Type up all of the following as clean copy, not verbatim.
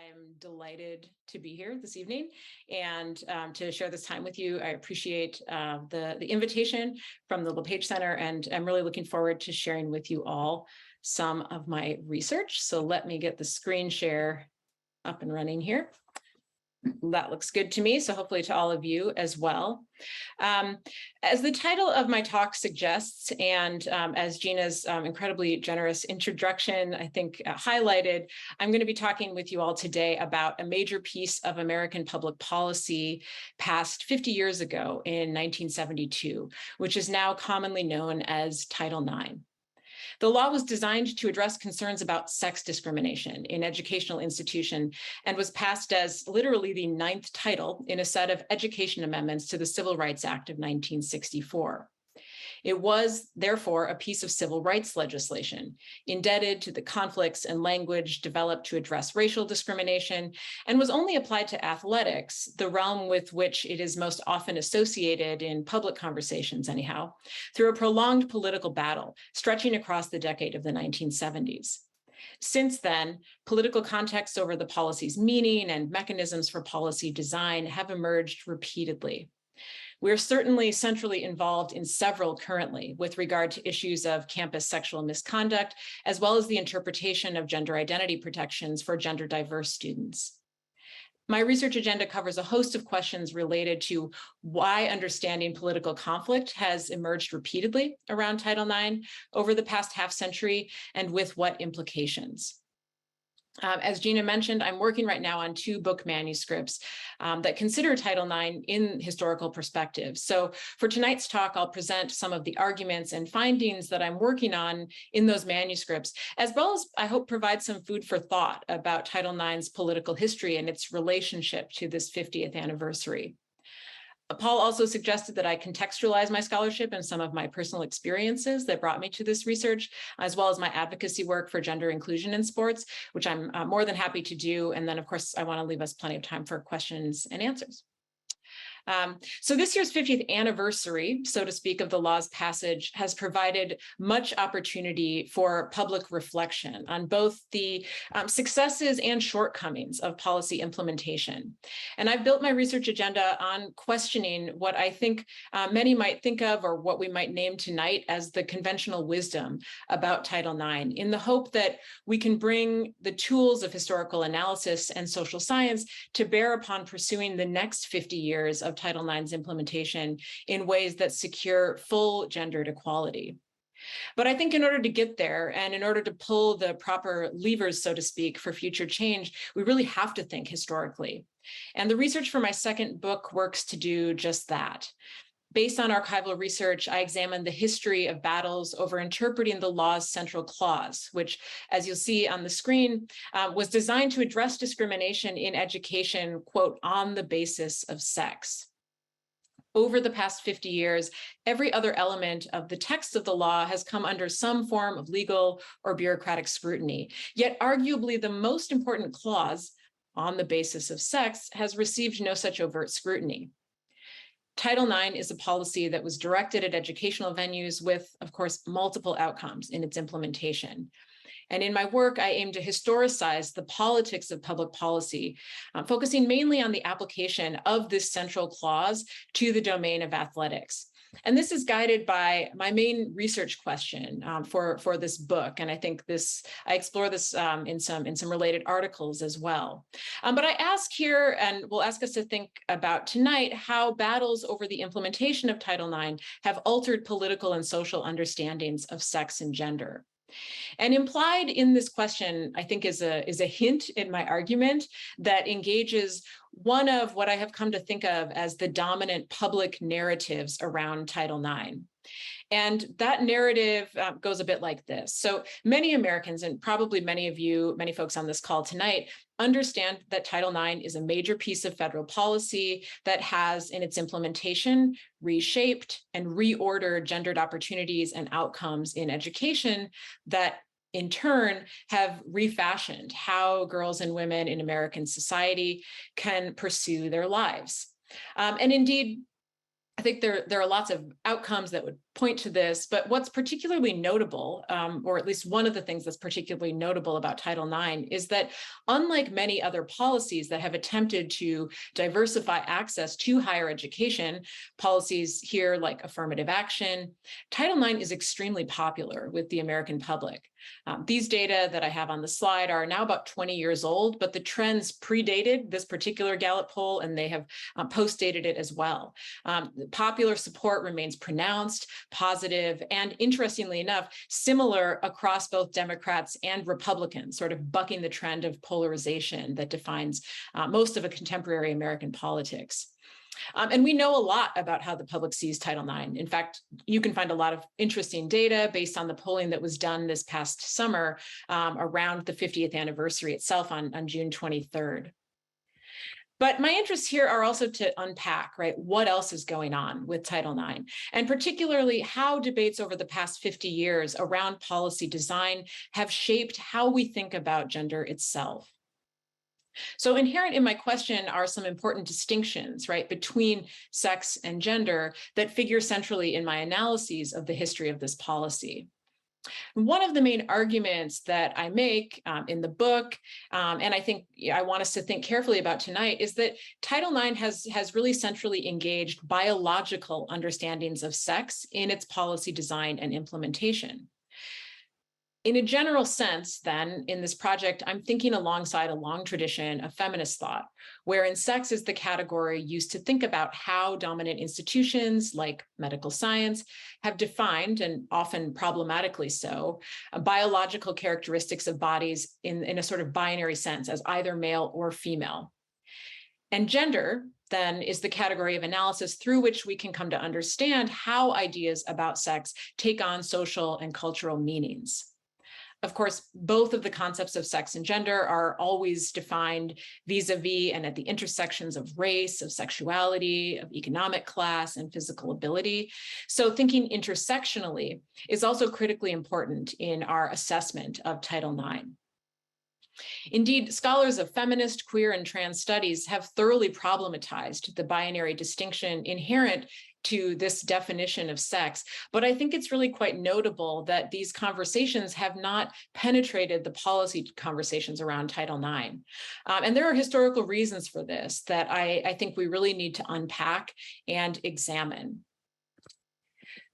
I'm delighted to be here this evening and to share this time with you. I appreciate the invitation from the Lepage Center, and I'm really looking forward to sharing with you all some of my research. So let me get the screen share up and running here. That looks good to me, so hopefully to all of you as well. As the title of my talk suggests, and as Gina's incredibly generous introduction, I think highlighted, I'm going to be talking with you all today about a major piece of American public policy passed 50 years ago in 1972, which is now commonly known as Title IX. The law was designed to address concerns about sex discrimination in educational institutions and was passed as literally the ninth title in a set of education amendments to the Civil Rights Act of 1964. It was, therefore, a piece of civil rights legislation, indebted to the conflicts and language developed to address racial discrimination, and was only applied to athletics, the realm with which it is most often associated in public conversations anyhow, through a prolonged political battle stretching across the decade of the 1970s. Since then, political contexts over the policy's meaning and mechanisms for policy design have emerged repeatedly. We're certainly centrally involved in several currently with regard to issues of campus sexual misconduct, as well as the interpretation of gender identity protections for gender diverse students. My research agenda covers a host of questions related to why understanding political conflict has emerged repeatedly around Title IX over the past half century and with what implications. As Gina mentioned, I'm working right now on two book manuscripts that consider Title IX in historical perspective. So for tonight's talk, I'll present some of the arguments and findings that I'm working on in those manuscripts, as well as I hope provide some food for thought about Title IX's political history and its relationship to this 50th anniversary. Paul also suggested that I contextualize my scholarship and some of my personal experiences that brought me to this research, as well as my advocacy work for gender inclusion in sports, which I'm more than happy to do. And then, of course, I want to leave us plenty of time for questions and answers. So this year's 50th anniversary, so to speak, of the law's passage has provided much opportunity for public reflection on both the successes and shortcomings of policy implementation. And I've built my research agenda on questioning what I think many might think of, or what we might name tonight as the conventional wisdom about Title IX, in the hope that we can bring the tools of historical analysis and social science to bear upon pursuing the next 50 years of Title IX's implementation in ways that secure full gendered equality. But I think in order to get there and in order to pull the proper levers, so to speak, for future change, we really have to think historically. And the research for my second book works to do just that. Based on archival research, I examined the history of battles over interpreting the law's central clause, which, as you'll see on the screen, was designed to address discrimination in education, quote, on the basis of sex. Over the past 50 years, every other element of the text of the law has come under some form of legal or bureaucratic scrutiny. Yet arguably the most important clause, on the basis of sex, has received no such overt scrutiny. Title IX is a policy that was directed at educational venues with, of course, multiple outcomes in its implementation. And in my work, I aim to historicize the politics of public policy, focusing mainly on the application of this central clause to the domain of athletics. And this is guided by my main research question for this book. And I think I explore this in some related articles as well. But I ask here, and will ask us to think about tonight, how battles over the implementation of Title IX have altered political and social understandings of sex and gender. And implied in this question, I think, is a hint in my argument that engages one of what I have come to think of as the dominant public narratives around Title IX. And that narrative goes a bit like this. So many Americans, and probably many of you, many folks on this call tonight, understand that Title IX is a major piece of federal policy that has, in its implementation, reshaped and reordered gendered opportunities and outcomes in education that in turn have refashioned how girls and women in American society can pursue their lives. And indeed, I think there are lots of outcomes that would point to this, but what's particularly notable, or at least one of the things that's particularly notable about Title IX, is that unlike many other policies that have attempted to diversify access to higher education, policies here like affirmative action, Title IX is extremely popular with the American public. These data that I have on the slide are now about 20 years old, but the trends predated this particular Gallup poll, and they have post-dated it as well. Popular support remains pronounced, positive, and interestingly enough, similar across both Democrats and Republicans, sort of bucking the trend of polarization that defines most of a contemporary American politics. And we know a lot about how the public sees Title IX. In fact, you can find a lot of interesting data based on the polling that was done this past summer around the 50th anniversary itself on June 23rd. But my interests here are also to unpack, right, what else is going on with Title IX, and particularly how debates over the past 50 years around policy design have shaped how we think about gender itself. So inherent in my question are some important distinctions, right, between sex and gender that figure centrally in my analyses of the history of this policy. One of the main arguments that I make in the book, and I think I want us to think carefully about tonight, is that Title IX has really centrally engaged biological understandings of sex in its policy design and implementation. In a general sense, then, in this project, I'm thinking alongside a long tradition of feminist thought, wherein sex is the category used to think about how dominant institutions like medical science have defined, and often problematically so, biological characteristics of bodies in a sort of binary sense as either male or female. And gender, then, is the category of analysis through which we can come to understand how ideas about sex take on social and cultural meanings. Of course, both of the concepts of sex and gender are always defined vis-a-vis and at the intersections of race, of sexuality, of economic class, and physical ability. So thinking intersectionally is also critically important in our assessment of Title IX. Indeed, scholars of feminist, queer, and trans studies have thoroughly problematized the binary distinction inherent to this definition of sex, but I think it's really quite notable that these conversations have not penetrated the policy conversations around Title IX. And there are historical reasons for this that I think we really need to unpack and examine.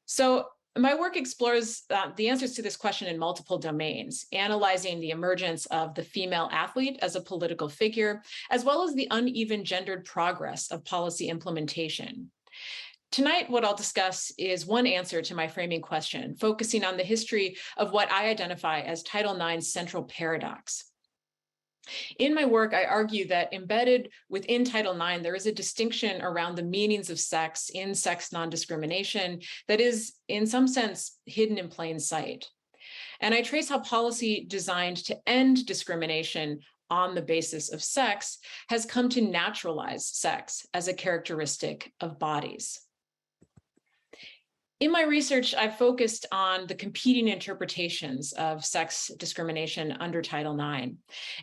So my work explores the answers to this question in multiple domains, analyzing the emergence of the female athlete as a political figure, as well as the uneven gendered progress of policy implementation. Tonight, what I'll discuss is one answer to my framing question, focusing on the history of what I identify as Title IX's central paradox. In my work, I argue that embedded within Title IX, there is a distinction around the meanings of sex in sex non-discrimination that is, in some sense, hidden in plain sight. And I trace how policy designed to end discrimination on the basis of sex has come to naturalize sex as a characteristic of bodies. In my research, I've focused on the competing interpretations of sex discrimination under Title IX.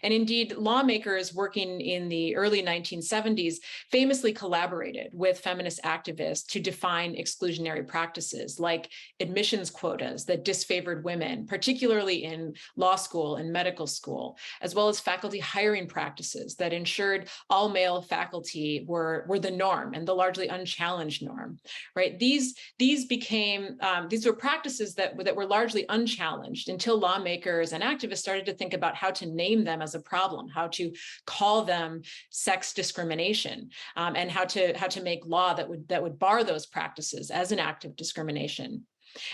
And indeed, lawmakers working in the early 1970s famously collaborated with feminist activists to define exclusionary practices like admissions quotas that disfavored women, particularly in law school and medical school, as well as faculty hiring practices that ensured all male faculty were the norm and the largely unchallenged norm, right? These were practices that were largely unchallenged until lawmakers and activists started to think about how to name them as a problem, how to call them sex discrimination, and how to make law that would bar those practices as an act of discrimination.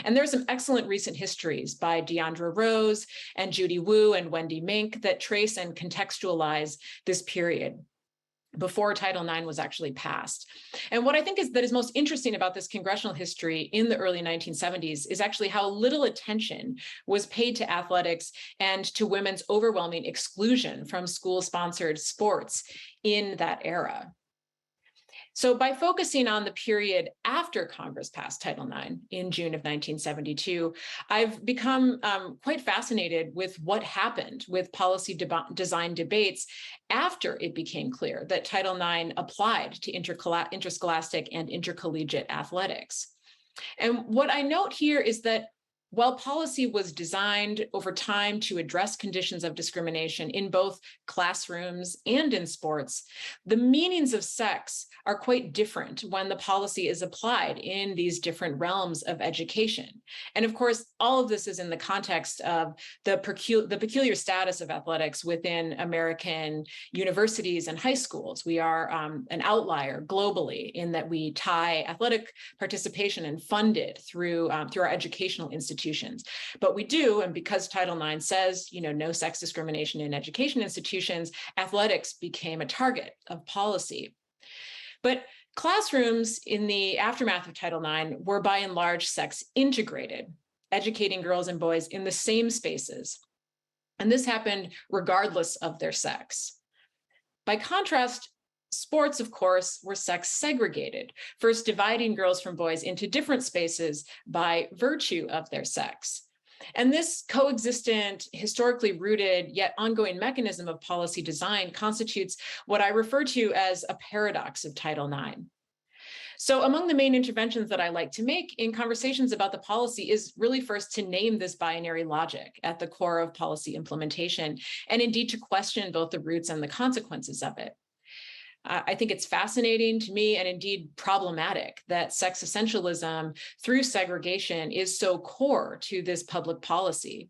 And there's some excellent recent histories by Deandra Rose and Judy Wu and Wendy Mink that trace and contextualize this period before Title IX was actually passed. And what I think is most interesting about this congressional history in the early 1970s is actually how little attention was paid to athletics and to women's overwhelming exclusion from school-sponsored sports in that era. So by focusing on the period after Congress passed Title IX in June of 1972, I've become quite fascinated with what happened with policy design debates after it became clear that Title IX applied to interscholastic and intercollegiate athletics. And what I note here is that while policy was designed over time to address conditions of discrimination in both classrooms and in sports, the meanings of sex are quite different when the policy is applied in these different realms of education. And of course, all of this is in the context of the peculiar status of athletics within American universities and high schools. We are an outlier globally in that we tie athletic participation and fund it through our educational institutions. But we do, and because Title IX says, no sex discrimination in education institutions, athletics became a target of policy. But classrooms in the aftermath of Title IX were by and large sex integrated, educating girls and boys in the same spaces. And this happened regardless of their sex. By contrast, sports, of course, were sex segregated, first dividing girls from boys into different spaces by virtue of their sex. And this coexistent, historically rooted, yet ongoing mechanism of policy design constitutes what I refer to as a paradox of Title IX. So among the main interventions that I like to make in conversations about the policy is really first to name this binary logic at the core of policy implementation, and indeed to question both the roots and the consequences of it. I think it's fascinating to me and indeed problematic that sex essentialism through segregation is so core to this public policy.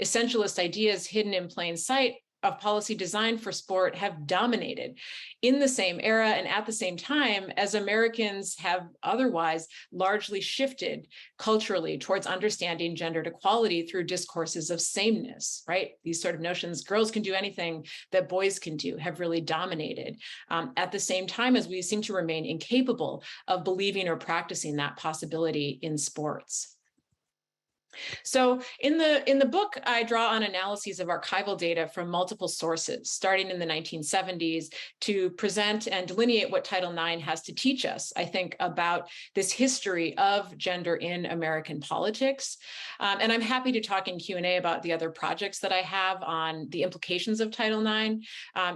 Essentialist ideas hidden in plain sight of policy design for sport have dominated in the same era and at the same time as Americans have otherwise largely shifted culturally towards understanding gendered equality through discourses of sameness, right? These sort of notions, girls can do anything that boys can do, have really dominated at the same time as we seem to remain incapable of believing or practicing that possibility in sports. So in the book, I draw on analyses of archival data from multiple sources, starting in the 1970s, to present and delineate what Title IX has to teach us, I think, about this history of gender in American politics. And I'm happy to talk in Q&A about the other projects that I have on the implications of Title IX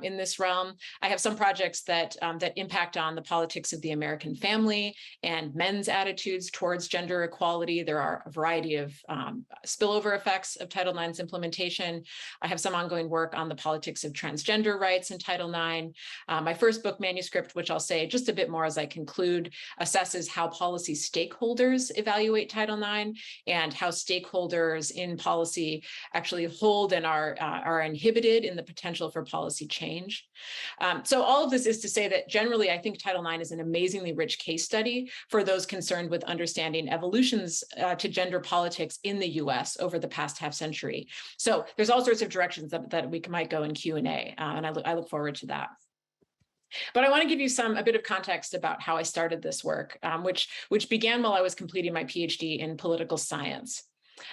in this realm. I have some projects that impact on the politics of the American family and men's attitudes towards gender equality. There are a variety of spillover effects of Title IX's implementation. I have some ongoing work on the politics of transgender rights in Title IX. My first book manuscript, which I'll say just a bit more as I conclude, assesses how policy stakeholders evaluate Title IX and how stakeholders in policy actually hold and are inhibited in the potential for policy change. So all of this is to say that generally, I think Title IX is an amazingly rich case study for those concerned with understanding evolutions to gender politics in the US over the past half century. So there's all sorts of directions that we might go in Q&A, and I look forward to that. But I want to give you a bit of context about how I started this work, which began while I was completing my PhD in political science.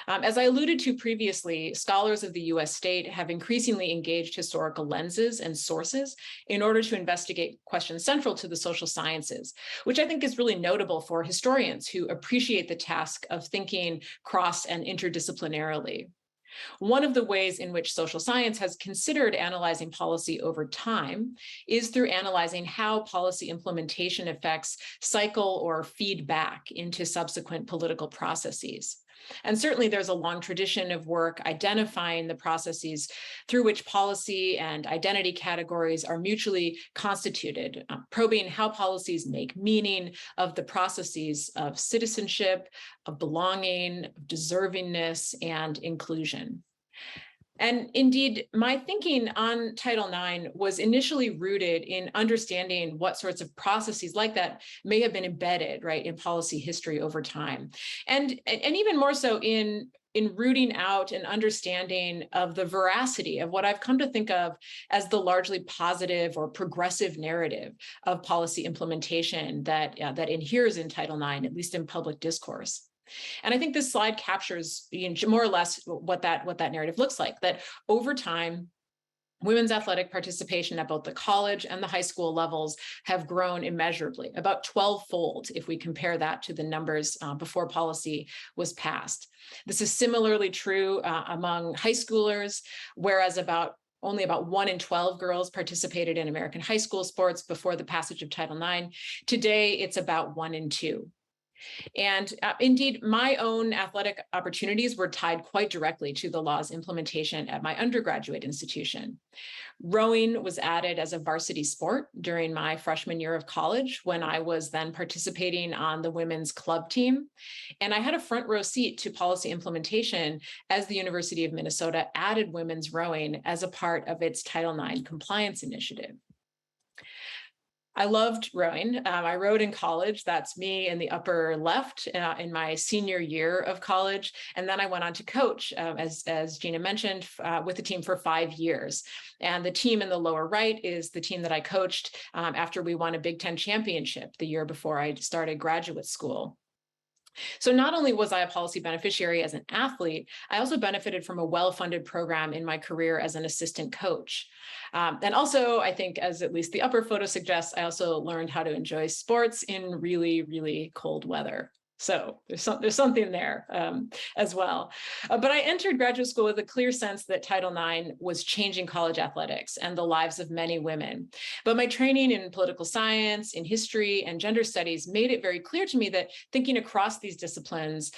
As I alluded to previously, scholars of the US state have increasingly engaged historical lenses and sources in order to investigate questions central to the social sciences, which I think is really notable for historians who appreciate the task of thinking cross and interdisciplinarily. One of the ways in which social science has considered analyzing policy over time is through analyzing how policy implementation effects cycle or feed back into subsequent political processes. And certainly there's a long tradition of work identifying the processes through which policy and identity categories are mutually constituted, probing how policies make meaning of the processes of citizenship, of belonging, of deservingness, and inclusion. And indeed, my thinking on Title IX was initially rooted in understanding what sorts of processes like that may have been embedded, right, in policy history over time. And even more so in rooting out an understanding of the veracity of what I've come to think of as the largely positive or progressive narrative of policy implementation that inheres in Title IX, at least in public discourse. And I think this slide captures more or less what that narrative looks like, that over time, Women's athletic participation at both the college and the high school levels have grown immeasurably, about 12-fold if we compare that to the numbers before policy was passed. This is similarly true among high schoolers, whereas only about 1 in 12 girls participated in American high school sports before the passage of Title IX. Today, it's about 1 in 2. And indeed, my own athletic opportunities were tied quite directly to the law's implementation at my undergraduate institution. Rowing was added as a varsity sport during my freshman year of college when I was then participating on the women's club team. And I had a front row seat to policy implementation as the University of Minnesota added women's rowing as a part of its Title IX compliance initiative. I loved rowing. I rowed in college. That's me in the upper left in my senior year of college. And then I went on to coach, as Gina mentioned, with the team for 5 years. And the team in the lower right is the team that I coached after we won a Big Ten championship the year before I started graduate school. So not only was I a policy beneficiary as an athlete, I also benefited from a well-funded program in my career as an assistant coach. And also, I think, as at least the upper photo suggests, I also learned how to enjoy sports in really, really cold weather. So there's something there as well. But I entered graduate school with a clear sense that Title IX was changing college athletics and the lives of many women. But my training in political science, in history, and gender studies made it very clear to me that thinking across these disciplines,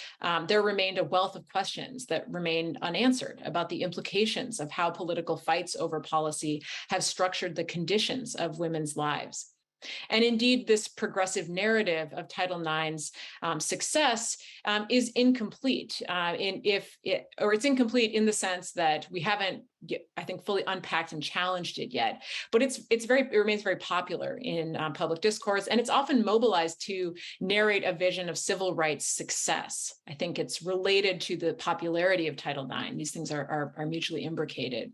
there remained a wealth of questions that remained unanswered about the implications of how political fights over policy have structured the conditions of women's lives. And indeed, this progressive narrative of Title IX's success is incomplete. It's incomplete in the sense that we haven't, I think, fully unpacked and challenged it yet. But it remains very popular in public discourse, and it's often mobilized to narrate a vision of civil rights success. I think it's related to the popularity of Title IX. These things are mutually imbricated.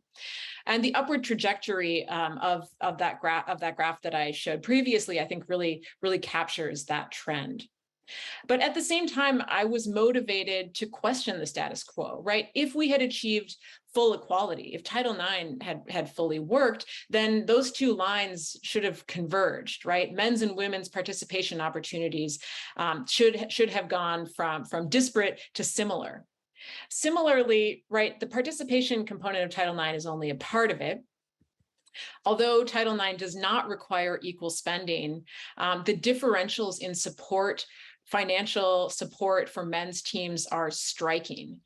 And the upward trajectory of that graph that I showed previously, I think really captures that trend. But at the same time, I was motivated to question the status quo, right? If we had achieved full equality, if Title IX had fully worked, then those two lines should have converged, right? Men's and women's participation opportunities should have gone from disparate to similar. Similarly, right, the participation component of Title IX is only a part of it. Although Title IX does not require equal spending, the differentials in financial support for men's teams are striking.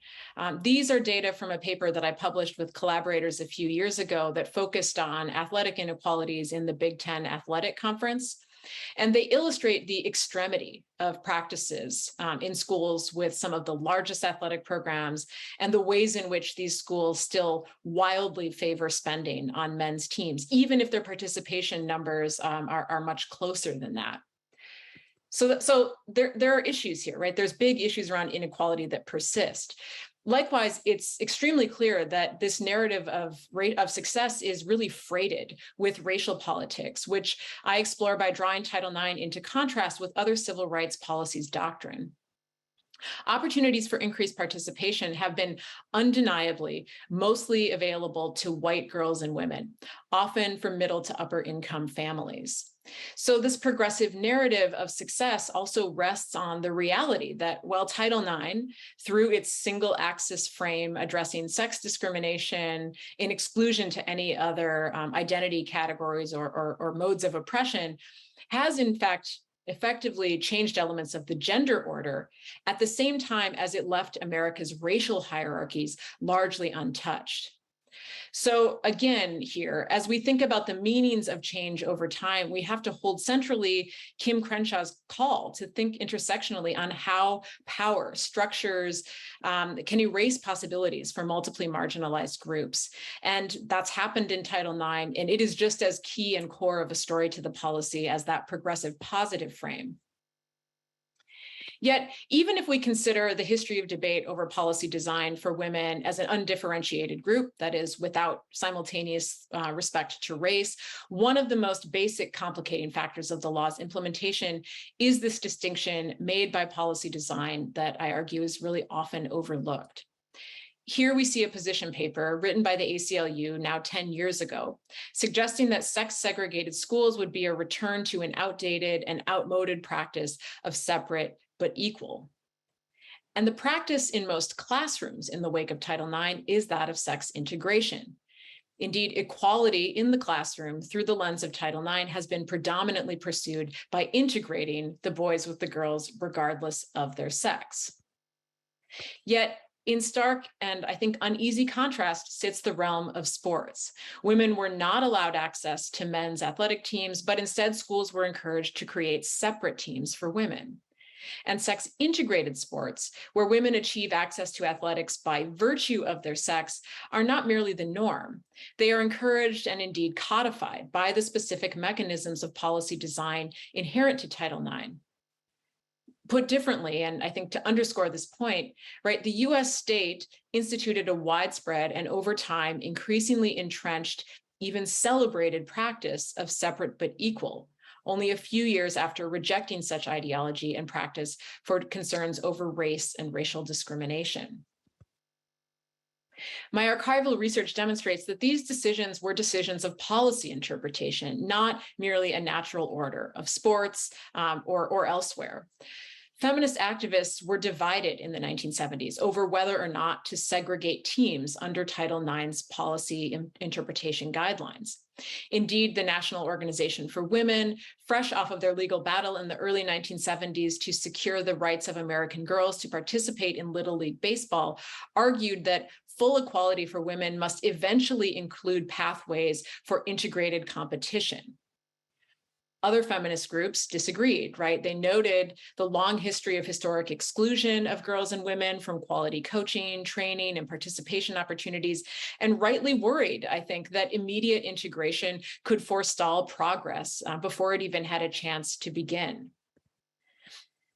These are data from a paper that I published with collaborators a few years ago that focused on athletic inequalities in the Big Ten Athletic Conference. And they illustrate the extremity of practices in schools with some of the largest athletic programs and the ways in which these schools still wildly favor spending on men's teams, even if their participation numbers are much closer than that. So there are issues here, right? There's big issues around inequality that persist. Likewise, it's extremely clear that this narrative of success is really freighted with racial politics, which I explore by drawing Title IX into contrast with other civil rights policies doctrine. Opportunities for increased participation have been undeniably mostly available to white girls and women, often from middle to upper income families. So this progressive narrative of success also rests on the reality that while Title IX, through its single axis frame addressing sex discrimination in exclusion to any other identity categories or modes of oppression, has in fact effectively changed elements of the gender order at the same time as it left America's racial hierarchies largely untouched. So again, here, as we think about the meanings of change over time, we have to hold centrally Kim Crenshaw's call to think intersectionally on how power structures can erase possibilities for multiply marginalized groups. And that's happened in Title IX, and it is just as key and core of a story to the policy as that progressive positive frame. Yet, even if we consider the history of debate over policy design for women as an undifferentiated group, that is, without simultaneous respect to race, one of the most basic complicating factors of the law's implementation is this distinction made by policy design that I argue is really often overlooked. Here we see a position paper written by the ACLU now 10 years ago, suggesting that sex-segregated schools would be a return to an outdated and outmoded practice of separate but equal. And the practice in most classrooms in the wake of Title IX is that of sex integration. Indeed, equality in the classroom through the lens of Title IX has been predominantly pursued by integrating the boys with the girls, regardless of their sex. Yet, in stark and I think uneasy contrast sits the realm of sports. Women were not allowed access to men's athletic teams, but instead schools were encouraged to create separate teams for women. And sex-integrated sports, where women achieve access to athletics by virtue of their sex, are not merely the norm. They are encouraged and indeed codified by the specific mechanisms of policy design inherent to Title IX. Put differently, and I think to underscore this point, right, the US state instituted a widespread and over time increasingly entrenched, even celebrated practice of separate but equal, only a few years after rejecting such ideology and practice for concerns over race and racial discrimination. My archival research demonstrates that these decisions were decisions of policy interpretation, not merely a natural order of sports or elsewhere. Feminist activists were divided in the 1970s over whether or not to segregate teams under Title IX's policy interpretation guidelines. Indeed, the National Organization for Women, fresh off of their legal battle in the early 1970s to secure the rights of American girls to participate in Little League Baseball, argued that full equality for women must eventually include pathways for integrated competition. Other feminist groups disagreed, right? They noted the long history of historic exclusion of girls and women from quality coaching, training, and participation opportunities, and rightly worried, I think, that immediate integration could forestall progress before it even had a chance to begin.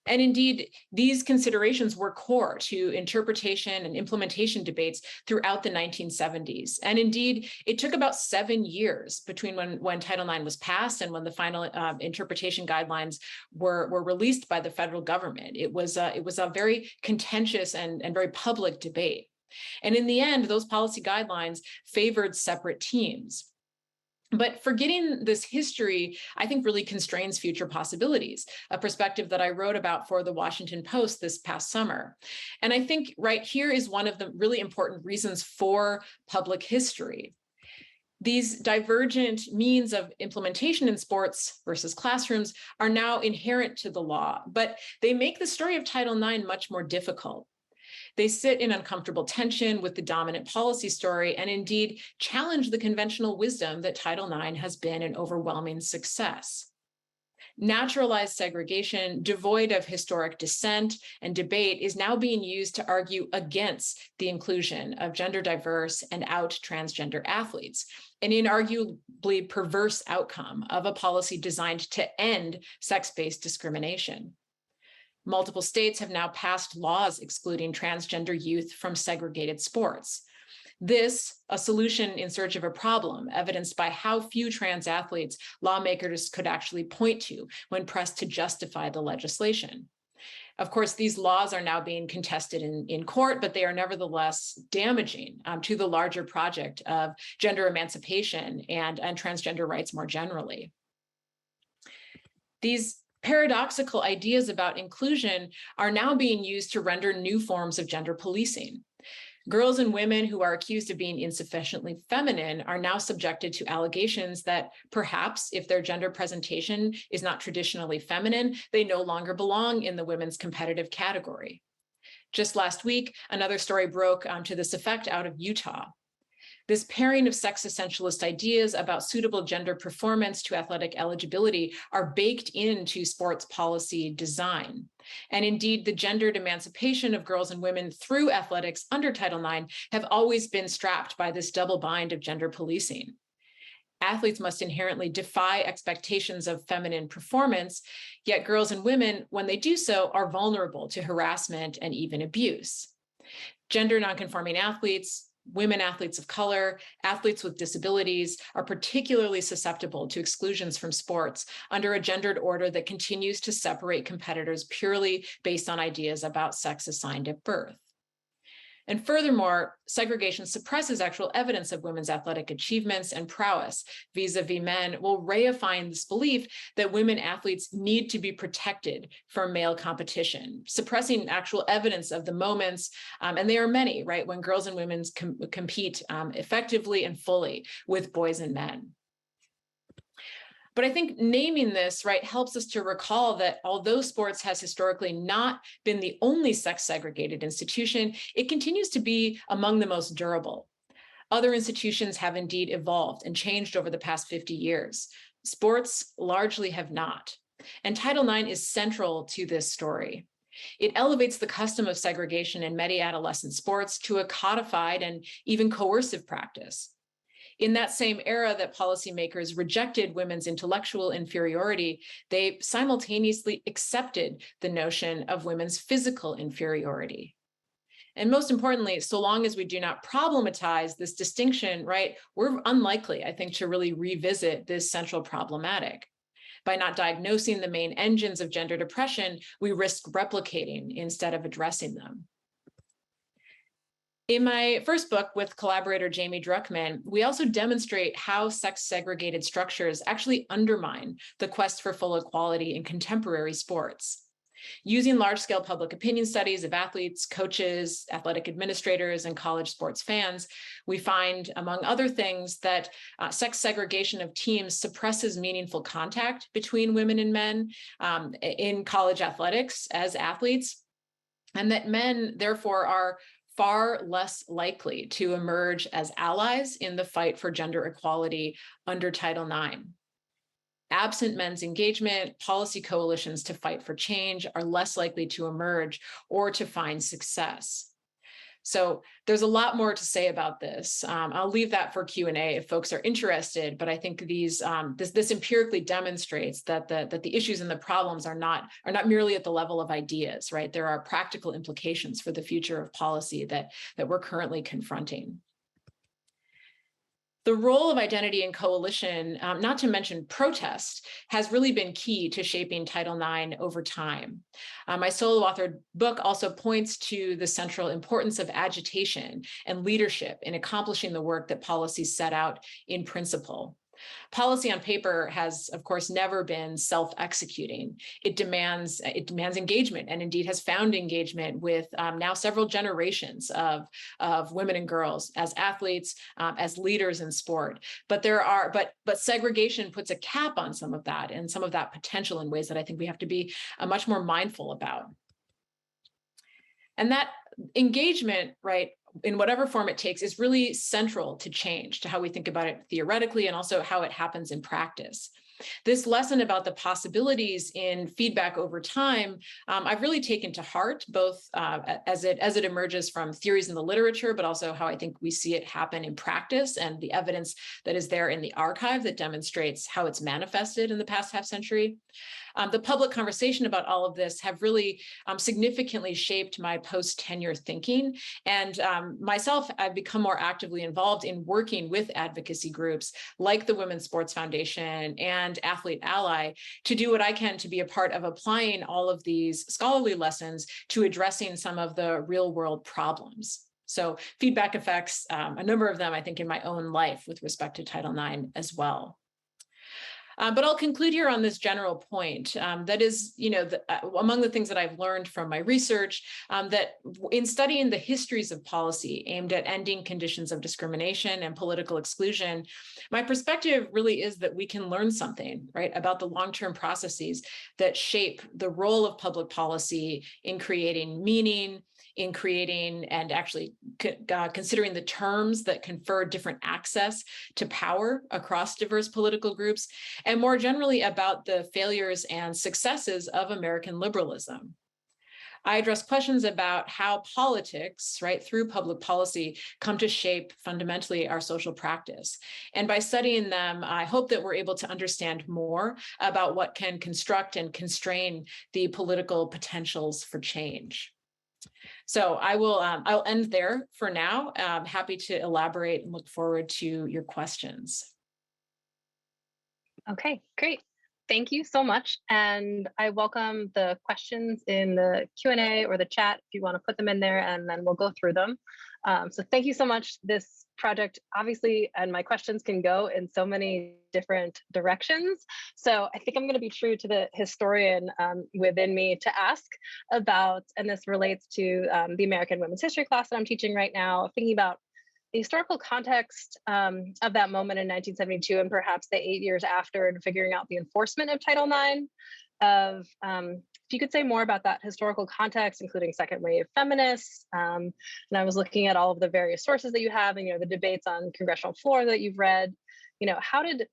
And indeed, these considerations were core to interpretation and implementation debates throughout the 1970s. And indeed, it took about 7 years between when Title IX was passed and when the final interpretation guidelines were released by the federal government. It was a very contentious and very public debate. And in the end, those policy guidelines favored separate teams. But forgetting this history, I think, really constrains future possibilities, a perspective that I wrote about for the Washington Post this past summer. And I think right here is one of the really important reasons for public history. These divergent means of implementation in sports versus classrooms are now inherent to the law, but they make the story of Title IX much more difficult. They sit in uncomfortable tension with the dominant policy story and indeed challenge the conventional wisdom that Title IX has been an overwhelming success. Naturalized segregation, devoid of historic dissent and debate, is now being used to argue against the inclusion of gender diverse and out transgender athletes, an inarguably perverse outcome of a policy designed to end sex-based discrimination. Multiple states have now passed laws excluding transgender youth from segregated sports. This, a solution in search of a problem, evidenced by how few trans athletes lawmakers could actually point to when pressed to justify the legislation. Of course, these laws are now being contested in court, but they are nevertheless damaging to the larger project of gender emancipation and transgender rights more generally. These paradoxical ideas about inclusion are now being used to render new forms of gender policing. Girls and women who are accused of being insufficiently feminine are now subjected to allegations that perhaps if their gender presentation is not traditionally feminine, they no longer belong in the women's competitive category. Just last week, another story broke to this effect out of Utah. This pairing of sex essentialist ideas about suitable gender performance to athletic eligibility are baked into sports policy design. And indeed, the gendered emancipation of girls and women through athletics under Title IX have always been strapped by this double bind of gender policing. Athletes must inherently defy expectations of feminine performance, yet girls and women, when they do so, are vulnerable to harassment and even abuse. Gender nonconforming athletes, women athletes of color, athletes with disabilities are particularly susceptible to exclusions from sports under a gendered order that continues to separate competitors purely based on ideas about sex assigned at birth. And furthermore, segregation suppresses actual evidence of women's athletic achievements and prowess vis-a-vis men, while reifying this belief that women athletes need to be protected from male competition, suppressing actual evidence of the moments, and there are many, right, when girls and women compete effectively and fully with boys and men. But I think naming this, right, helps us to recall that although sports has historically not been the only sex segregated institution, it continues to be among the most durable. Other institutions have indeed evolved and changed over the past 50 years. Sports largely have not. And Title IX is central to this story. It elevates the custom of segregation in many-adolescent sports to a codified and even coercive practice. In that same era that policymakers rejected women's intellectual inferiority, they simultaneously accepted the notion of women's physical inferiority. And most importantly, so long as we do not problematize this distinction, right, we're unlikely, I think, to really revisit this central problematic. By not diagnosing the main engines of gender depression, we risk replicating instead of addressing them. In my first book with collaborator Jamie Druckman, we also demonstrate how sex-segregated structures actually undermine the quest for full equality in contemporary sports. Using large-scale public opinion studies of athletes, coaches, athletic administrators, and college sports fans, we find, among other things, that sex segregation of teams suppresses meaningful contact between women and men in college athletics as athletes, and that men, therefore, are far less likely to emerge as allies in the fight for gender equality under Title IX. Absent men's engagement, policy coalitions to fight for change are less likely to emerge or to find success. So there's a lot more to say about this. I'll leave that for Q&A if folks are interested, but I think this empirically demonstrates that the issues and the problems are not merely at the level of ideas, right? There are practical implications for the future of policy that we're currently confronting. The role of identity and coalition, not to mention protest, has really been key to shaping Title IX over time. My solo-authored book also points to the central importance of agitation and leadership in accomplishing the work that policies set out in principle. Policy on paper has, of course, never been self-executing. It demands engagement, and indeed has found engagement with now several generations of women and girls as athletes, as leaders in sport. But segregation puts a cap on some of that and some of that potential in ways that I think we have to be much more mindful about. And that engagement, right, in whatever form it takes, is really central to change, to how we think about it theoretically and also how it happens in practice. This lesson about the possibilities in feedback over time, I've really taken to heart, both as it emerges from theories in the literature, but also how I think we see it happen in practice and the evidence that is there in the archive that demonstrates how it's manifested in the past half century. The public conversation about all of this have really significantly shaped my post-tenure thinking. And myself, I've become more actively involved in working with advocacy groups like the Women's Sports Foundation and Athlete Ally to do what I can to be a part of applying all of these scholarly lessons to addressing some of the real world problems. So feedback affects a number of them, I think, in my own life with respect to Title IX as well. But I'll conclude here on this general point. That is, among the things that I've learned from my research, that in studying the histories of policy aimed at ending conditions of discrimination and political exclusion, my perspective really is that we can learn something, right, about the long-term processes that shape the role of public policy in creating meaning, in creating and actually considering the terms that confer different access to power across diverse political groups, and more generally about the failures and successes of American liberalism. I address questions about how politics, right, through public policy, come to shape fundamentally our social practice. And by studying them, I hope that we're able to understand more about what can construct and constrain the political potentials for change. So I'll end there for now. I'm happy to elaborate and look forward to your questions. Okay, great. Thank you so much. And I welcome the questions in the Q&A or the chat if you want to put them in there, and then we'll go through them. So thank you so much. This project, obviously, and my questions can go in so many different directions. So I think I'm going to be true to the historian within me to ask about, and this relates to the American Women's History class that I'm teaching right now, thinking about the historical context of that moment in 1972 and perhaps the 8 years after, and figuring out the enforcement of Title IX. If you could say more about that historical context, including second wave feminists. And I was looking at all of the various sources that you have, and the debates on congressional floor that you've read. How did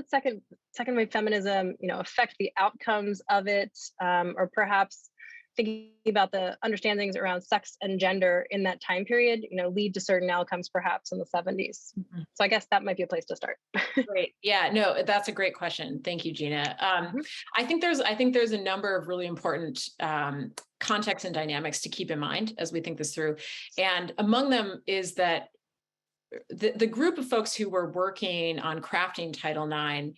second wave feminism affect the outcomes of it, or perhaps thinking about the understandings around sex and gender in that time period, lead to certain outcomes perhaps in the 70s. Mm-hmm. So I guess that might be a place to start. Great. Yeah, no, that's a great question. Thank you, Gina. I think there's a number of really important contexts and dynamics to keep in mind as we think this through. And among them is that the group of folks who were working on crafting Title IX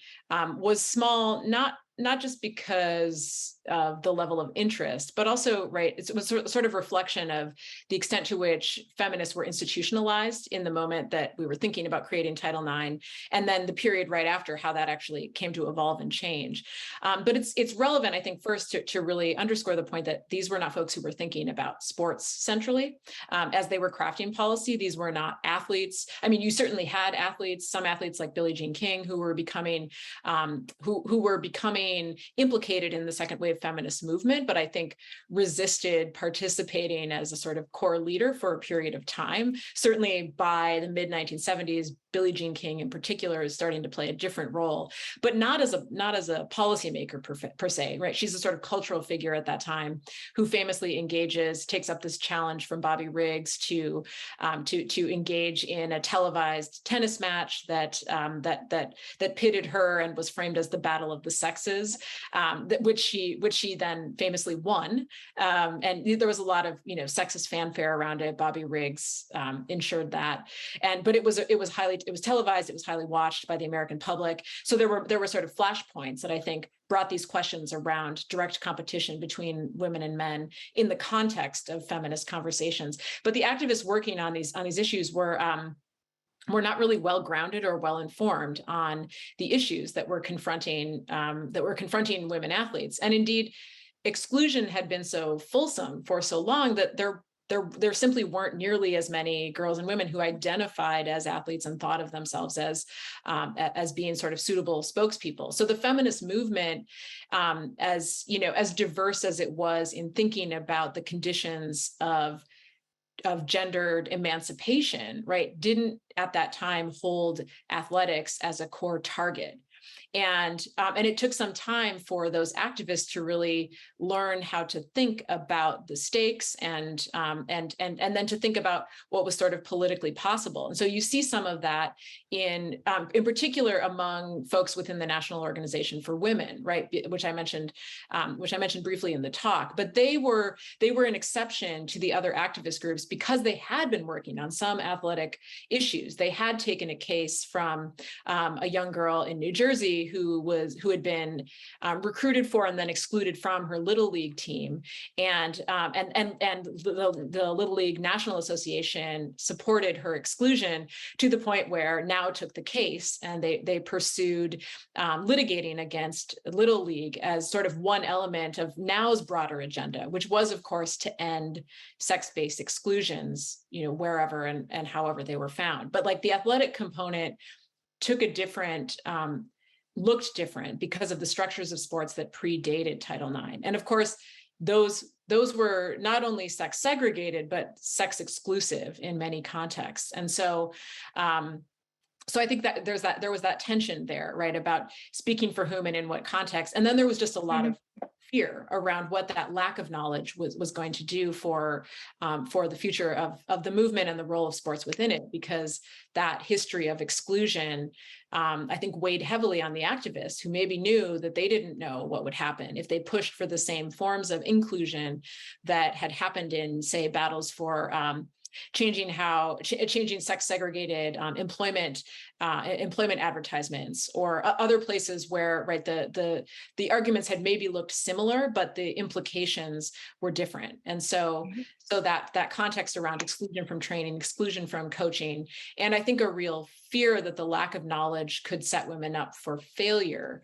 was small, not just because of the level of interest, but also, right, it was sort of reflection of the extent to which feminists were institutionalized in the moment that we were thinking about creating Title IX, and then the period right after, how that actually came to evolve and change. But it's relevant, I think, first to really underscore the point that these were not folks who were thinking about sports centrally as they were crafting policy. These were not athletes. I mean, you certainly had athletes, some athletes like Billie Jean King, who were becoming implicated in the second wave feminist movement, but I think resisted participating as a sort of core leader for a period of time. Certainly by the mid 1970s, Billie Jean King in particular is starting to play a different role, but not as a policymaker per se, right? She's a sort of cultural figure at that time who famously takes up this challenge from Bobby Riggs to engage in a televised tennis match that pitted her and was framed as the battle of the sexes, which she then famously won. And there was a lot of sexist fanfare around it. Bobby Riggs ensured that, but it was televised. It was highly watched by the American public. So there were sort of flashpoints that I think brought these questions around direct competition between women and men in the context of feminist conversations. But the activists working on these issues were not really well grounded or well informed on the issues that were confronting women athletes. And indeed, exclusion had been so fulsome for so long that there simply weren't nearly as many girls and women who identified as athletes and thought of themselves as being sort of suitable spokespeople. So the feminist movement, as diverse as it was in thinking about the conditions of gendered emancipation, right, didn't at that time hold athletics as a core target. And it took some time for those activists to really learn how to think about the stakes and then to think about what was sort of politically possible. And so you see some of that in particular among folks within the National Organization for Women, right, which I mentioned briefly in the talk. But they were an exception to the other activist groups because they had been working on some athletic issues. They had taken a case from a young girl in New Jersey who had been recruited for and then excluded from her Little League team, and the Little League National Association supported her exclusion to the point where now took the case and they pursued litigating against Little League as sort of one element of Now's broader agenda, which was, of course, to end sex-based exclusions, wherever and however they were found. But like the athletic component took a different looked different because of the structures of sports that predated Title IX. And of course, those were not only sex segregated, but sex exclusive in many contexts. And so I think that there was that tension there, right, about speaking for whom and in what context. And then there was just a lot of fear around what that lack of knowledge was going to do for the future of the movement and the role of sports within it, because that history of exclusion, I think, weighed heavily on the activists who maybe knew that they didn't know what would happen if they pushed for the same forms of inclusion that had happened in, say, battles for changing sex segregated employment advertisements, or other places where, right, the arguments had maybe looked similar, but the implications were different. And so that context around exclusion from training, exclusion from coaching, and I think a real fear that the lack of knowledge could set women up for failure,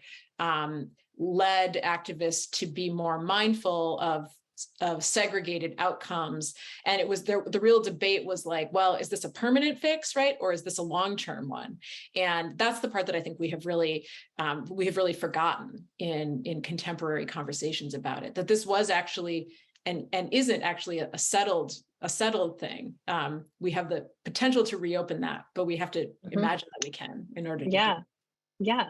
led activists to be more mindful of segregated outcomes. And it was the real debate was like, well, is this a permanent fix, right? Or is this a long-term one? And that's the part that I think we have really forgotten in contemporary conversations about it, that this was actually and isn't actually a settled thing. We have the potential to reopen that, but we have to imagine that we can in order to do it. Yeah.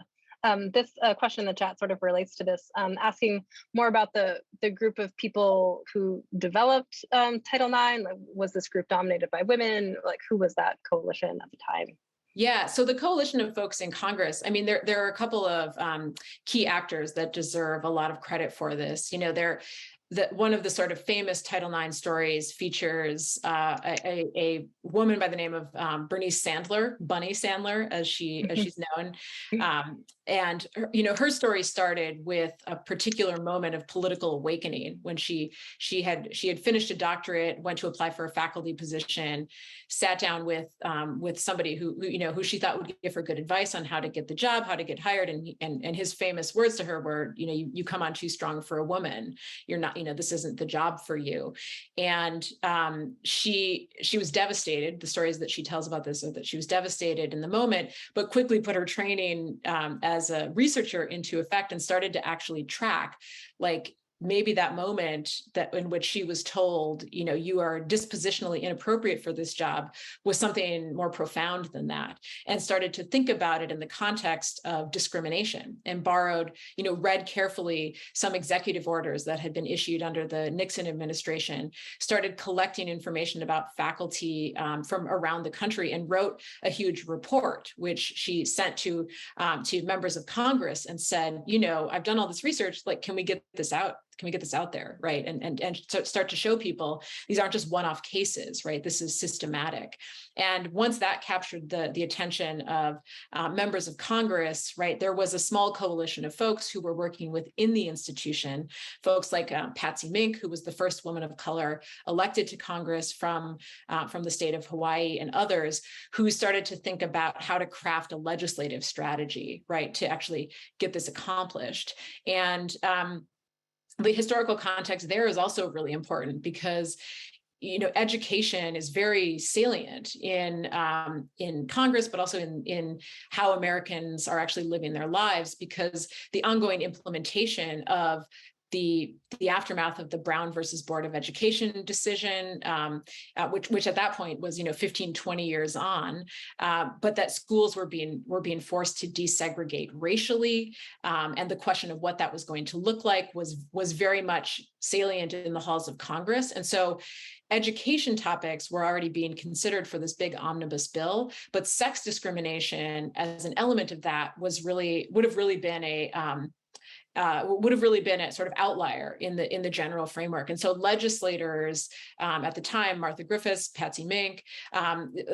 This question in the chat sort of relates to this, asking more about the group of people who developed Title IX. Like, was this group dominated by women? Like, who was that coalition at the time? Yeah, so the coalition of folks in Congress, I mean, there are a couple of key actors that deserve a lot of credit for this. You know, one of the sort of famous Title IX stories features a woman by the name of Bernice Sandler, Bunny Sandler, as she's known. And her story started with a particular moment of political awakening when she had finished a doctorate, went to apply for a faculty position, sat down with somebody who she thought would give her good advice on how to get the job, how to get hired, and his famous words to her were, you come on too strong for a woman. You're not, this isn't the job for you. And she was devastated. The stories that she tells about this are that she was devastated in the moment, but quickly put her training as a researcher into effect and started to actually track, like, maybe that moment that in which she was told, you are dispositionally inappropriate for this job, was something more profound than that, and started to think about it in the context of discrimination, and borrowed, read carefully some executive orders that had been issued under the Nixon administration, started collecting information about faculty from around the country, and wrote a huge report, which she sent to members of Congress and said, I've done all this research, like, can we get this out? Can we get this out there, right? And start to show people these aren't just one-off cases, right? This is systematic. And once that captured the attention of members of Congress, right, there was a small coalition of folks who were working within the institution, folks like Patsy Mink, who was the first woman of color elected to Congress from the state of Hawaii, and others who started to think about how to craft a legislative strategy, right, to actually get this accomplished. And the historical context there is also really important because, education is very salient in Congress, but also in how Americans are actually living their lives, because the ongoing implementation of the aftermath of the Brown versus Board of Education decision, which at that point was 15, 20 years on, but that schools were being forced to desegregate racially, and the question of what that was going to look like was very much salient in the halls of Congress. And so education topics were already being considered for this big omnibus bill, but sex discrimination as an element of that would have really been a sort of outlier in the general framework. And so legislators at the time, Martha Griffiths, Patsy Mink,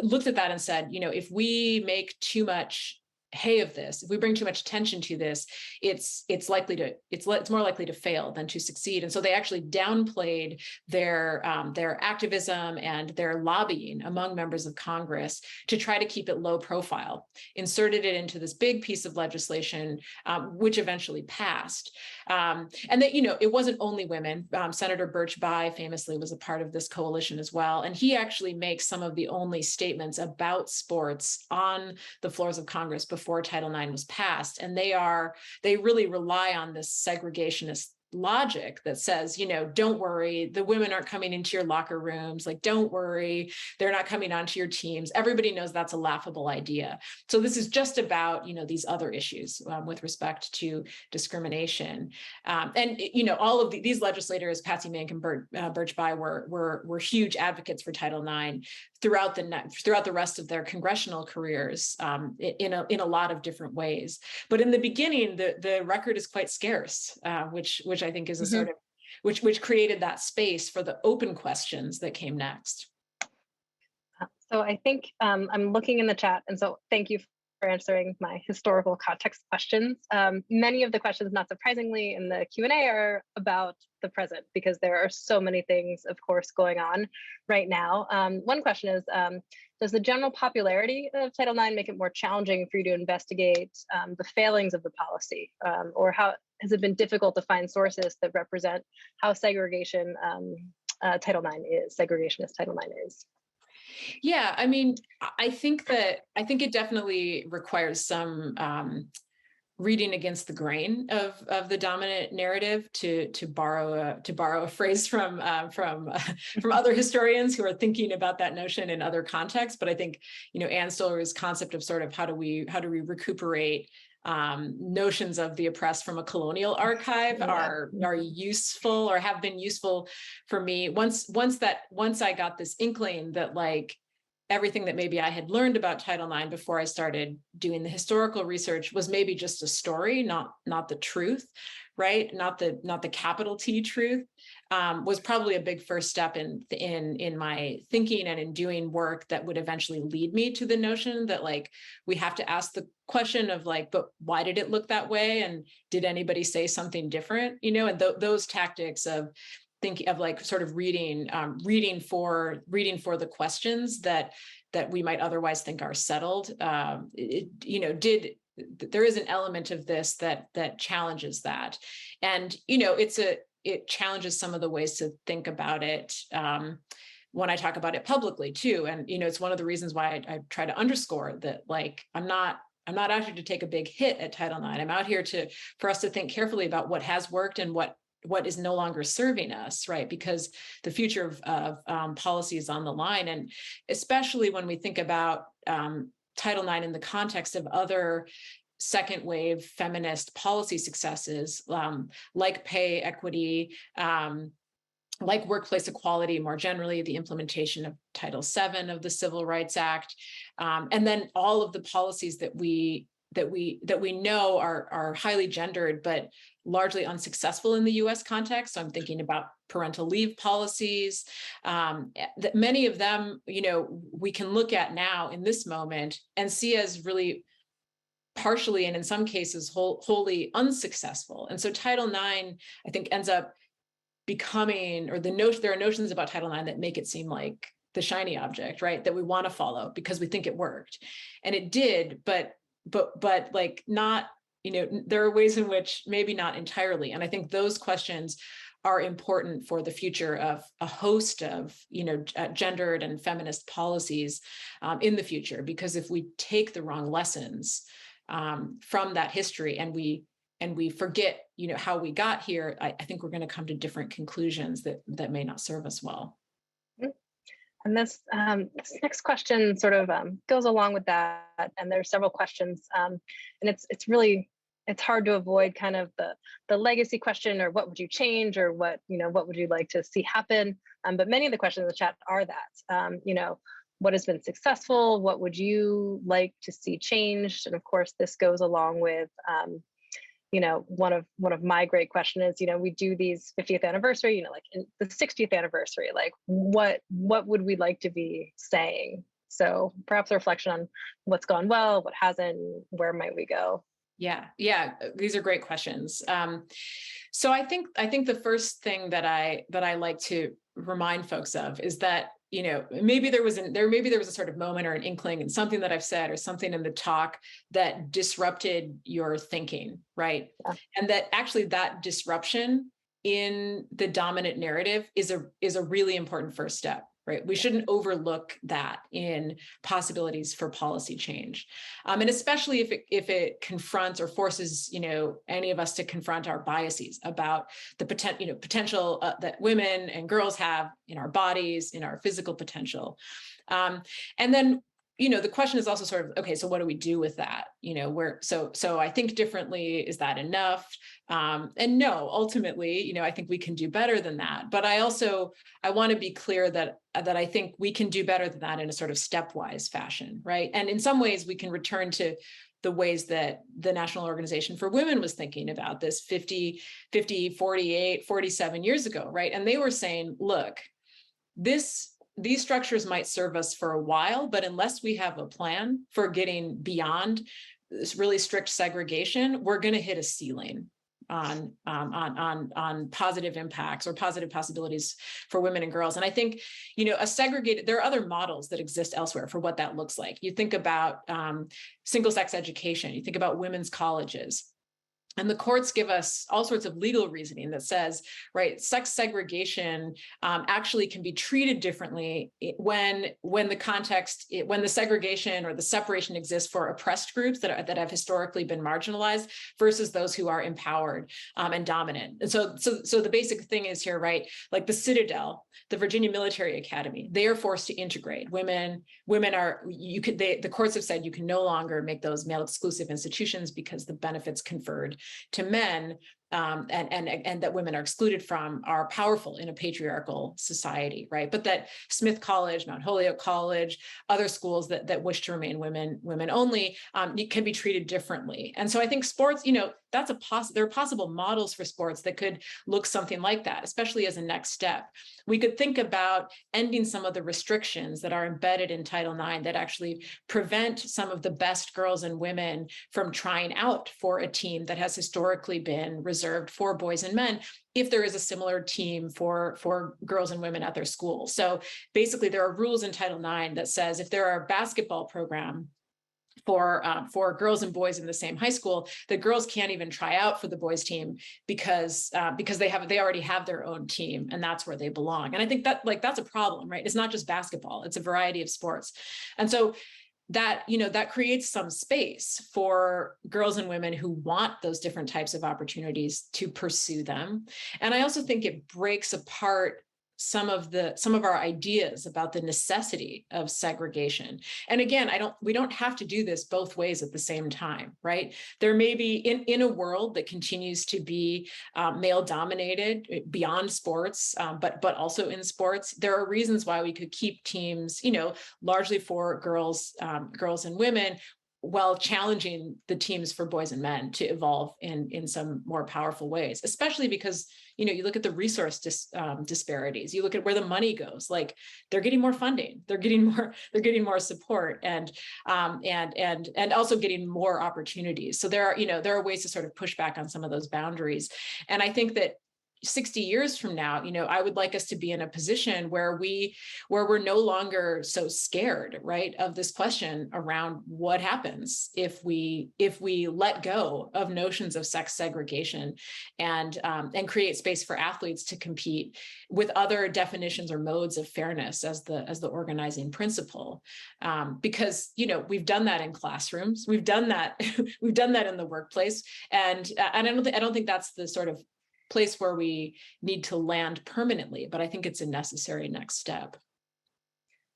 looked at that and said, if we make too much hay of this, if we bring too much attention to this, it's more likely to fail than to succeed. And so they actually downplayed their activism and their lobbying among members of Congress to try to keep it low profile, inserted it into this big piece of legislation, which eventually passed. And that, it wasn't only women. Senator Birch Bayh famously was a part of this coalition as well. And he actually makes some of the only statements about sports on the floors of Congress before Title IX was passed. And they really rely on this segregationist logic that says, don't worry, the women aren't coming into your locker rooms. Like, don't worry, they're not coming onto your teams. Everybody knows that's a laughable idea. So this is just about, these other issues with respect to discrimination. And, all of these legislators, Patsy Mink and Birch Bayh, were huge advocates for Title IX throughout the rest of their congressional careers in a lot of different ways. But in the beginning, the record is quite scarce, which I think is a sort of which created that space for the open questions that came next. So I think I'm looking in the chat, and so thank you for answering my historical context questions. Many of the questions, not surprisingly, in the Q&A are about the present, because there are so many things, of course, going on right now. One question is, does the general popularity of Title IX make it more challenging for you to investigate the failings of the policy? Or how has it been difficult to find sources that represent how segregation Title IX is, segregationist Title IX is? Yeah, I mean, I think it definitely requires some reading against the grain of the dominant narrative, to borrow a phrase from from other historians who are thinking about that notion in other contexts. But I think, Ann Stoller's concept of sort of how do we recuperate notions of the oppressed from a colonial archive are useful, or have been useful for me. Once I got this inkling that, like, everything that maybe I had learned about Title IX before I started doing the historical research was maybe just a story, not the truth, right? Not the capital T truth, was probably a big first step in my thinking and in doing work that would eventually lead me to the notion that, like, we have to ask the question of, like, but why did it look that way? And did anybody say something different? And those tactics of thinking of, like, sort of reading for the questions that we might otherwise think are settled. There is an element of this that challenges that, and it challenges some of the ways to think about it when I talk about it publicly too. And it's one of the reasons why I try to underscore that, like, I'm not out here to take a big hit at Title IX. I'm out here for us to think carefully about what has worked and what is no longer serving us, right? Because the future of policy is on the line. And especially when we think about Title IX in the context of other second wave feminist policy successes, like pay equity, like workplace equality more generally, the implementation of Title VII of the Civil Rights Act, and then all of the policies that we know are highly gendered, but largely unsuccessful in the U.S. context. So I'm thinking about parental leave policies. That many of them, we can look at now in this moment and see as really partially, and in some cases, wholly unsuccessful. And so Title IX, I think, ends up becoming, or there are notions about Title IX that make it seem like the shiny object, right? That we want to follow because we think it worked, and it did, but like, not, there are ways in which maybe not entirely. And I think those questions are important for the future of a host of, gendered and feminist policies in the future. Because if we take the wrong lessons from that history and we forget, how we got here, I think we're going to come to different conclusions that may not serve us well. And this next question sort of goes along with that, and there's several questions, and it's hard to avoid kind of the legacy question, or what would you change, or what would you like to see happen? But many of the questions in the chat are that, what has been successful, what would you like to see changed? And of course, this goes along with one of my great questions is, we do these 50th anniversary, like in the 60th anniversary, like what would we like to be saying? So perhaps a reflection on what's gone well, what hasn't, where might we go? Yeah, these are great questions. So I think the first thing that I like to remind folks of is that, maybe there was a sort of moment or an inkling in something that I've said or something in the talk that disrupted your thinking, right? Yeah. And that actually that disruption in the dominant narrative is a really important first step, right? We shouldn't overlook that in possibilities for policy change. And especially if it confronts or forces, any of us to confront our biases about the potential that women and girls have in our bodies, in our physical potential. And then, the question is also sort of, okay, so what do we do with that? So I think differently, is that enough? And no, ultimately, I think we can do better than that. But I want to be clear that I think we can do better than that in a sort of stepwise fashion, right? And in some ways we can return to the ways that the National Organization for Women was thinking about this 50, 48, 47 years ago, right? And they were saying, look, this these structures might serve us for a while, but unless we have a plan for getting beyond this really strict segregation, we're going to hit a ceiling on positive impacts or positive possibilities for women and girls. And I think, there are other models that exist elsewhere for what that looks like. You think about single sex education, you think about women's colleges. And the courts give us all sorts of legal reasoning that says, right, sex segregation actually can be treated differently when the segregation or the separation exists for oppressed groups that have historically been marginalized versus those who are empowered and dominant. And so the basic thing is here, right, like the Citadel, the Virginia Military Academy, they are forced to integrate. The courts have said you can no longer make those male exclusive institutions because the benefits conferred to men and that women are excluded from are powerful in a patriarchal society, right? But that Smith College, Mount Holyoke College, other schools that wish to remain women only can be treated differently. And so I think sports, there are possible models for sports that could look something like that, especially as a next step. We could think about ending some of the restrictions that are embedded in Title IX that actually prevent some of the best girls and women from trying out for a team that has historically been reserved for boys and men, if there is a similar team for girls and women at their school. So basically, there are rules in Title IX that says if there are a basketball program for girls and boys in the same high school, the girls can't even try out for the boys team because they already have their own team, and that's where they belong. And I think that's a problem, right? It's not just basketball; it's a variety of sports, and so that creates some space for girls and women who want those different types of opportunities to pursue them. And I also think it breaks apart some of our ideas about the necessity of segregation. And again, we don't have to do this both ways at the same time, right? There may be in a world that continues to be male dominated beyond sports, but also in sports, there are reasons why we could keep teams, largely for girls and women, while challenging the teams for boys and men to evolve in some more powerful ways, especially because, you look at the resource disparities, you look at where the money goes, like they're getting more funding, they're getting more support and also getting more opportunities. So there are ways to sort of push back on some of those boundaries. And I think that 60 years from now, I would like us to be in a position where we're no longer so scared, right, of this question around what happens if we let go of notions of sex segregation and create space for athletes to compete with other definitions or modes of fairness as the organizing principle, because we've done that in classrooms, we've done that in the workplace, and I don't think that's the sort of place where we need to land permanently, but I think it's a necessary next step.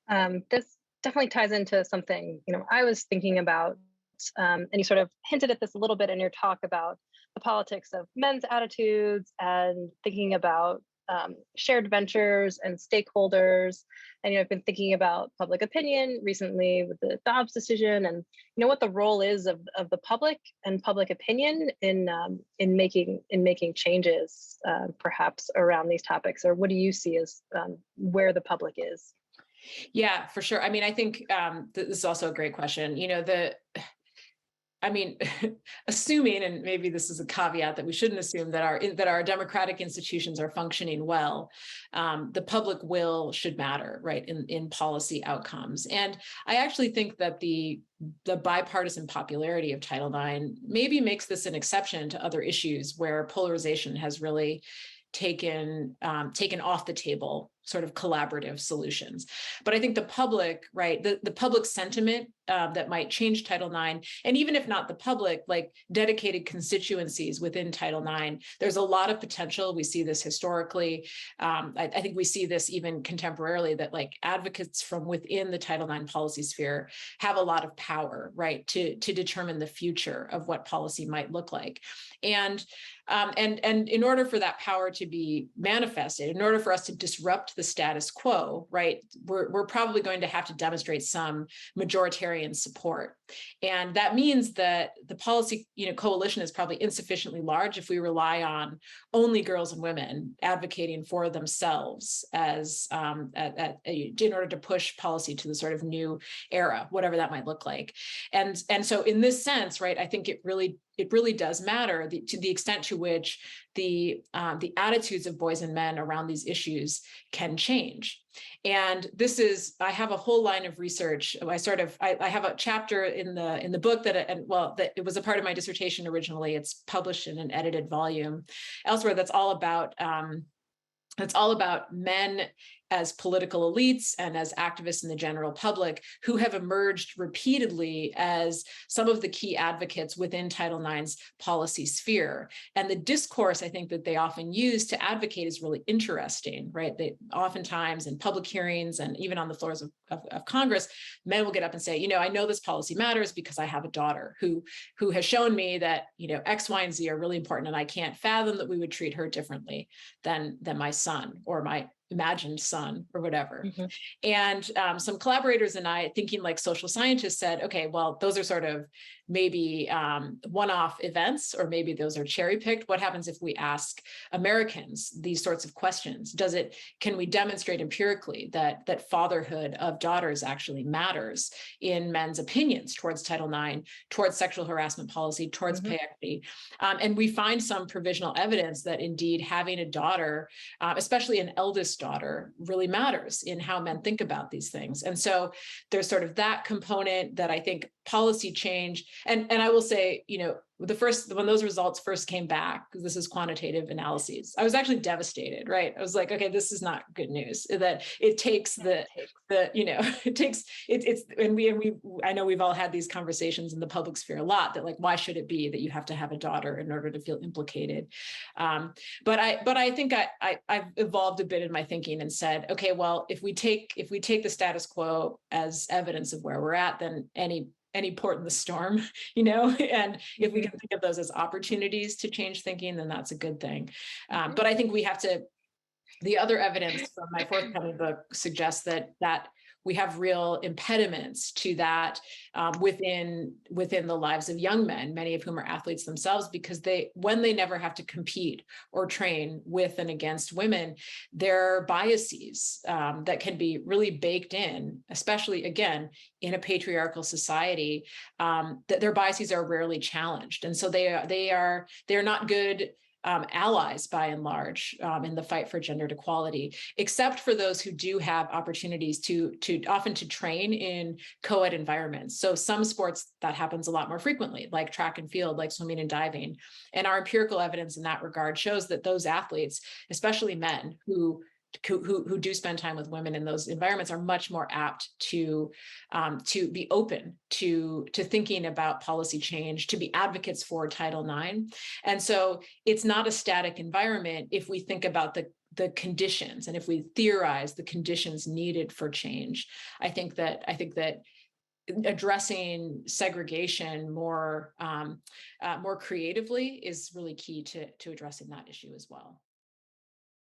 This definitely ties into something I was thinking about, and you sort of hinted at this a little bit in your talk about the politics of men's attitudes and thinking about shared ventures and stakeholders. And I've been thinking about public opinion recently with the Dobbs decision, and what the role is of the public and public opinion in making changes, perhaps around these topics. Or what do you see as where the public is? Yeah, for sure. I mean, I think this is also a great question. Assuming, and maybe this is a caveat that we shouldn't assume, that our democratic institutions are functioning well, the public will should matter, right, in policy outcomes. And I actually think that the bipartisan popularity of Title IX maybe makes this an exception to other issues where polarization has really taken off the table sort of collaborative solutions. But I think the public, right, the public sentiment that might change Title IX, and even if not the public, like dedicated constituencies within Title IX, there's a lot of potential. We see this historically. I think we see this even contemporarily, that like advocates from within the Title IX policy sphere have a lot of power, right, to determine the future of what policy might look like. And in order for that power to be manifested, in order for us to disrupt the status quo, right, we're probably going to have to demonstrate some majoritarian support. And that means that the policy, coalition is probably insufficiently large if we rely on only girls and women advocating for themselves as in order to push policy to the sort of new era, whatever that might look like. And so in this sense, right, I think it really does matter to the extent to which the attitudes of boys and men around these issues can change. And I have a whole line of research. I have a chapter in the book that it was a part of my dissertation originally. It's published in an edited volume elsewhere. That's all about men as political elites and as activists in the general public who have emerged repeatedly as some of the key advocates within Title IX's policy sphere. And the discourse, I think, that they often use to advocate is really interesting, right? They oftentimes in public hearings and even on the floors of Congress, men will get up and say, I know this policy matters because I have a daughter who has shown me that, X, Y, and Z are really important, and I can't fathom that we would treat her differently than my son or my imagined son or whatever. Mm-hmm. And some collaborators and I, thinking like social scientists, said, okay, well, those are sort of maybe one-off events, or maybe those are cherry-picked. What happens if we ask Americans these sorts of questions? Can we demonstrate empirically that fatherhood of daughters actually matters in men's opinions towards Title IX, towards sexual harassment policy, towards pay equity? And we find some provisional evidence that indeed having a daughter, especially an eldest daughter, really matters in how men think about these things. And so there's sort of that component that I think policy change, and I will say, when those results first came back, because this is quantitative analyses, I was actually devastated, right? I was like, okay, this is not good news. That it takes I know we've all had these conversations in the public sphere a lot, that like, why should it be that you have to have a daughter in order to feel implicated? But I think I've evolved a bit in my thinking and said, okay, well, if we take the status quo as evidence of where we're at, then any port in the storm, and if we can think of those as opportunities to change thinking, then that's a good thing. But I think the other evidence from my forthcoming book suggests that we have real impediments to that within the lives of young men, many of whom are athletes themselves, because when they never have to compete or train with and against women, there are biases that can be really baked in, especially, again, in a patriarchal society, that their biases are rarely challenged. And so they are not good allies, by and large, in the fight for gendered equality, except for those who do have opportunities to often train in co-ed environments. So some sports that happens a lot more frequently, like track and field, like swimming and diving. And our empirical evidence in that regard shows that those athletes, especially men who do spend time with women in those environments, are much more apt to be open to thinking about policy change, to be advocates for Title IX. And so it's not a static environment if we think about the conditions, and if we theorize the conditions needed for change. I think that addressing segregation more creatively is really key to addressing that issue as well.